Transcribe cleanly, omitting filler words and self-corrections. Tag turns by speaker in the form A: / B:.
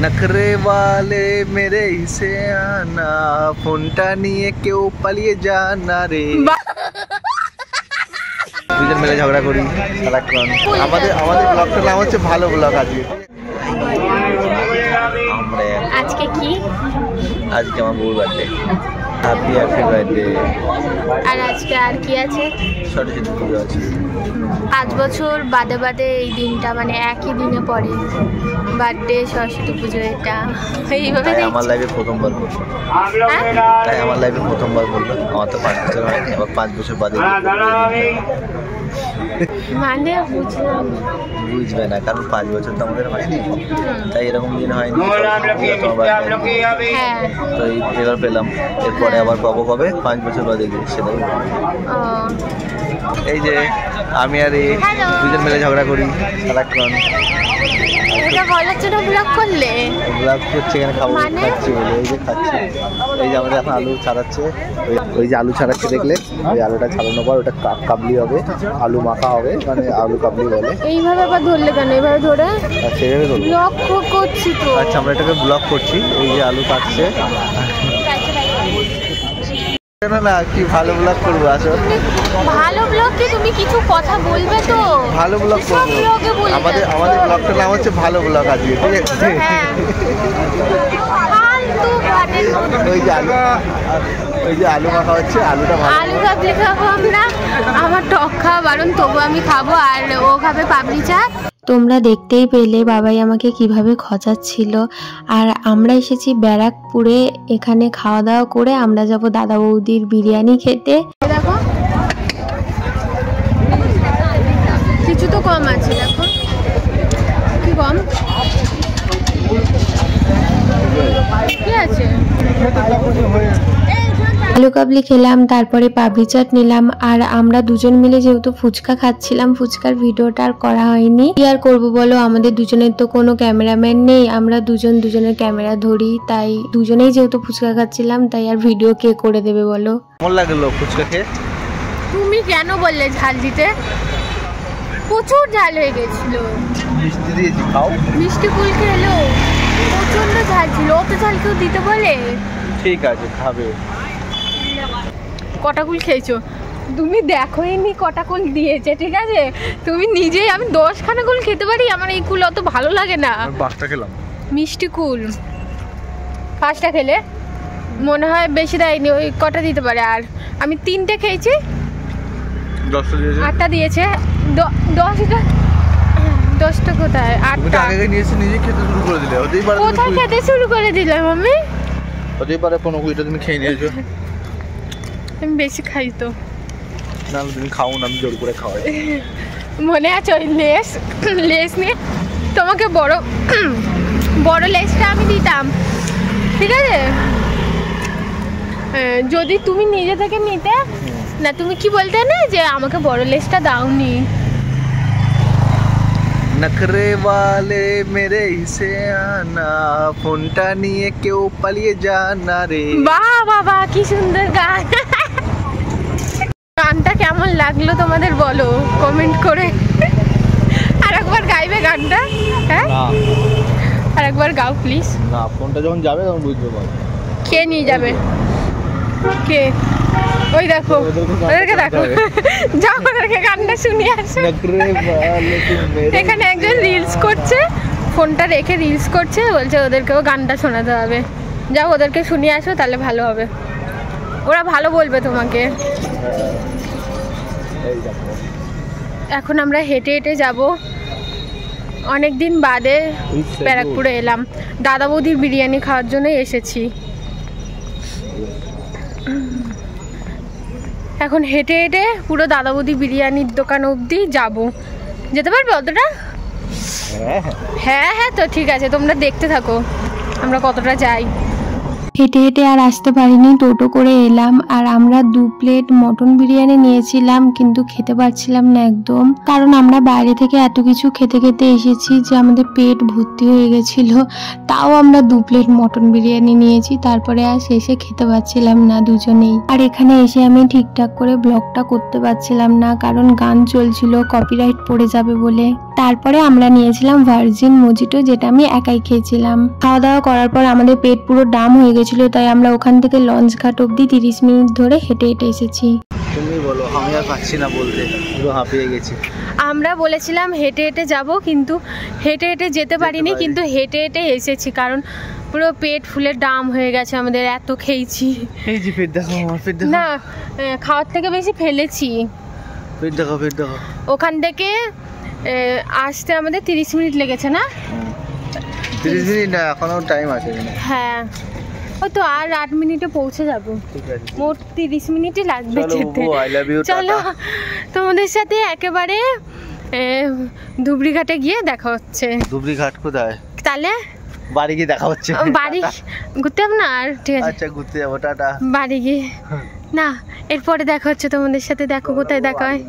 A: नखरे वाले मेरे इसे आना फोनটা নিয়ে কেউ পালিয়ে জানা রে দুজন মিলে ঝগড়া করি সারাক্ষণ আমাদের ব্লগটার নাম হচ্ছে ভালো ব্লগ আজকে
B: আজকে কি
A: আজকে আমার বউর বার্থডে হ্যাপি বার্থডে
B: আর আজকে আর কি আছে
A: সরস্বতী পুজো আছে
B: 5 বছর বাদে বাদে এই দিনটা মানে একই দিনে পড়ে বার্থডে সরস্বতী পুজো এটা এইভাবে
A: আমার লাইফে প্রথমবার করলো তাই আমার লাইফে প্রথমবার করলো আমার তো 5 বছর হয়নি আবার 5 বছর বাদে
B: মানে
A: বুঝবে না কারণ 5 বছর তো আমাদের হয়নি তাই এরকম দিন হয়নি তো এবার পেলাম এরপরে আবার পাবো কবে 5 বছর বাদে গিয়ে সেটাই এই যে আমি আর এই দুজন মিলে ঝগড়া করি সারাক্ষণ
B: এটা বলার জন্য ব্লগ করলে
A: ব্লগ করছে এখানে খাবো খাচ্ছি বলে এই যে খাচ্ছি এই যে আমাদের এখন আলু ছাড়াচ্ছে ওই যে আলু ছাড়াচ্ছে দেখলে ওই আলুটা ছাড়ানোর পর ওটা কাবলি হবে আলু মাখা হবে মানে আলু কাবলি বলে
B: এইভাবে আবার ধরলে কেন এইভাবে ধরে
A: আচ্ছা এইভাবে ধরবো
B: ব্লগ করছি তো
A: আচ্ছা আমরা এটাকে ব্লগ করছি এই যে আলু কাটছে না না কি ভালো ব্লগ করবো আসলে
B: ভালো ব্লগ কি তুমি কিছু কথা বলবে তো
A: ভালো ব্লগ করবো আমাদের ব্লগটার নাম হচ্ছে ভালো ব্লগ আজকে ঠিক আছে ওই যে আলু মাখা হচ্ছে আলুটা
B: আলু কাবলি খাবো আমরা আমার টক খাওয়া বারণ তবু আমি খাবো আর ও খাবে পাবলি চাট তোমরা দেখতেই পেলে বাবাই আমাকে কিভাবে খচাচ্ছিল আর আমরা এসেছি ব্যারাকপুরে এখানে খাওয়া দাওয়া করে আমরা যাব দাদা বৌদির বিরিয়ানি খেতে দেখো কিছু তো কম আছে দেখো কি কম কি আছে আলু কাবলি খেলাম তারপরে পাবলি চাট নিলাম আর আমরা দুজন মিলে যেহেতু ফুচকা খাচ্ছিলাম ফুচকার ভিডিওটা আর করা হয়নি কি আর করবো বলো আমাদের দুজনের তো কোনো ক্যামেরাম্যান নেই আমরা দুজনের ক্যামেরা ধরি তাই দুজনেই যেহেতু ফুচকা খাচ্ছিলাম তাই আর ভিডিও কে করে দেবে বলো
A: কেমন লাগলো ফুচকা খেয়ে
B: তুমি কেন বললে ঝাল দিতে প্রচুর ঝাল হয়ে গেছিল
A: মিষ্টি দিয়েছি খাও
B: মিষ্টি কুল খেলো প্রচন্ড ঝাল ছিল অত ঝাল কেউ দিতে বলে
A: ঠিক আছে খাবে
B: কটা কুল খেয়েছো তুমি দেখোই নি কটা কুল দিয়েছে ঠিক আছে তুমি নিজেই আমি 10খানা কুল খেতে পারি আমার এই কুল অত ভালো লাগে না
A: 5টা খেলাম মিষ্টি
B: কুল 5টা খেলে মনে হয় বেশি দেয়নি ওই কটা দিতে পারে আর আমি 3টে খেয়েছি 8টা দিয়েছে 10টা কোথায় 8টা
A: আগে নিয়েছি নিজে খেতে শুরু করে দিলে ওতেই পারে
B: কোথায় খেতে শুরু করে দিলাম আমি
A: ওতেই পারে কোনো কুইটা তুমি খেয়ে নিয়েছো
B: আমি বেশি খাই তো
A: না তুমি খাও না আমি জোর করে খাওয়াই
B: মনে আছে ওই লেস নিয়ে তোমাকে বড় লেসটা আমি দিতাম ঠিক আছে যদি তুমি নিজে থেকে নিতে না তুমি কি বলতে না যে আমাকে বড় লেসটা দাওনি
A: नखरे वाले मेरे इसे आना फोनটা নিয়ে কেউ পালিয়ে জানা রে
B: বাহ বাবা কি সুন্দর গান গানটা কেমন লাগলো তোমাদের বলো কমেন্ট করে আরেকবার গাইবে গানটা হ্যাঁ আরেকবার গাও প্লিজ
A: না ফোনটা যখন যাবে তখন বুঝতে পারবে
B: কে নিয়ে যাবে কে ওই দেখো ওদেরকে দেখো যাও ওদেরকে গানটা শুনিয়ে আসো এখানে একজন রিলস করছে ফোনটা রেখে রিলস করছে বলছে ওদেরকেও গানটা শোনাতে হবে যাও ওদেরকে শুনিয়ে আসো তাহলে ভালো হবে ওরা ভালো বলবে তোমাকে এখন আমরা হেঁটে হেঁটে যাব অনেক দিন বাদে ব্যারাকপুরে এলাম দাদা বৌদির বিরিয়ানি খাওয়ার জন্য এসেছি এখন হেঁটে হেঁটে পুরো দাদা বৌদি বিরিয়ানির দোকান অবধি যাব যেতে পারবে অতটা হ্যাঁ হ্যাঁ তো ঠিক আছে তোমরা দেখতে থাকো আমরা কতটা যাই হেঁটে হেঁটে আর আসতে পারিনি টোটো করে এলাম আর আমরা 2 প্লেট মটন বিরিয়ানি নিয়েছিলাম কিন্তু খেতে পারছিলাম না একদম কারণ আমরা বাইরে থেকে এত কিছু খেতে খেতে এসেছি যে আমাদের পেট ভর্তি হয়ে গেছিল তাও আমরা 2 প্লেট মটন বিরিয়ানি নিয়েছি তারপরে আর শেষে খেতে পারছিলাম না দুজনেই আর এখানে এসে আমি ঠিকঠাক করে ব্লগটা করতে পারছিলাম না কারণ গান চলছিল কপিরাইট পড়ে যাবে বলে তারপরে আমরা নিয়েছিলাম ভার্জিন মোজিটো, যেটা আমি একাই খেয়েছিলাম। খাওয়া দাওয়া করার পর আমাদের পেট পুরো ডাম হয়ে গেছিল, তাই আমরা ওখান থেকে লঞ্চ ঘাট অব্দি 30 মিনিট ধরে হেঁটে হেঁটে এসেছি।
A: তুমি বলো, আমি আর পাচ্ছি না বলতে, পুরো হাঁপিয়ে গেছি।
B: আমরা বলেছিলাম হেঁটে হেঁটে যাব, কিন্তু হেঁটে হেঁটে যেতে পারিনি, কিন্তু হেঁটে হেঁটে এসেছি, কারণ পুরো পেট ফুলে ডাম হয়ে গেছে আমাদের, এত খেয়েছি।
A: এই যে পেট দেখো, আমার পেট দেখো।
B: না, খাওয়ার থেকে বেশি ফেলেছি।
A: পেট দেখো, পেট দেখো।
B: ওখান থেকে আসতে আমাদের 30 মিনিট লেগেছে না?
A: 30 মিনিট না, এখনো টাইম আছে।
B: হ্যাঁ, ওই তো আর 8 মিনিটে পৌঁছে যাবো।
A: ঠিক আছে,
B: মোট 30 মিনিটই লাগবে যেতে।
A: I love you.
B: চলো, তোমাদের সাথে একেবারে ধুবড়িঘাটে গিয়ে দেখা হচ্ছে।
A: ধুবড়িঘাট কোথায়?
B: তাহলে
A: বাড়ি গিয়ে দেখা হচ্ছে।
B: বাড়ি ঘুরতে হবে না আর? ঠিক আছে,
A: আচ্ছা ঘুরতে যাবো, টাটা।
B: বাড়ি গিয়ে না, এরপরে দেখা হচ্ছে তোমাদের সাথে। দেখো কোথায় দেখা হয়।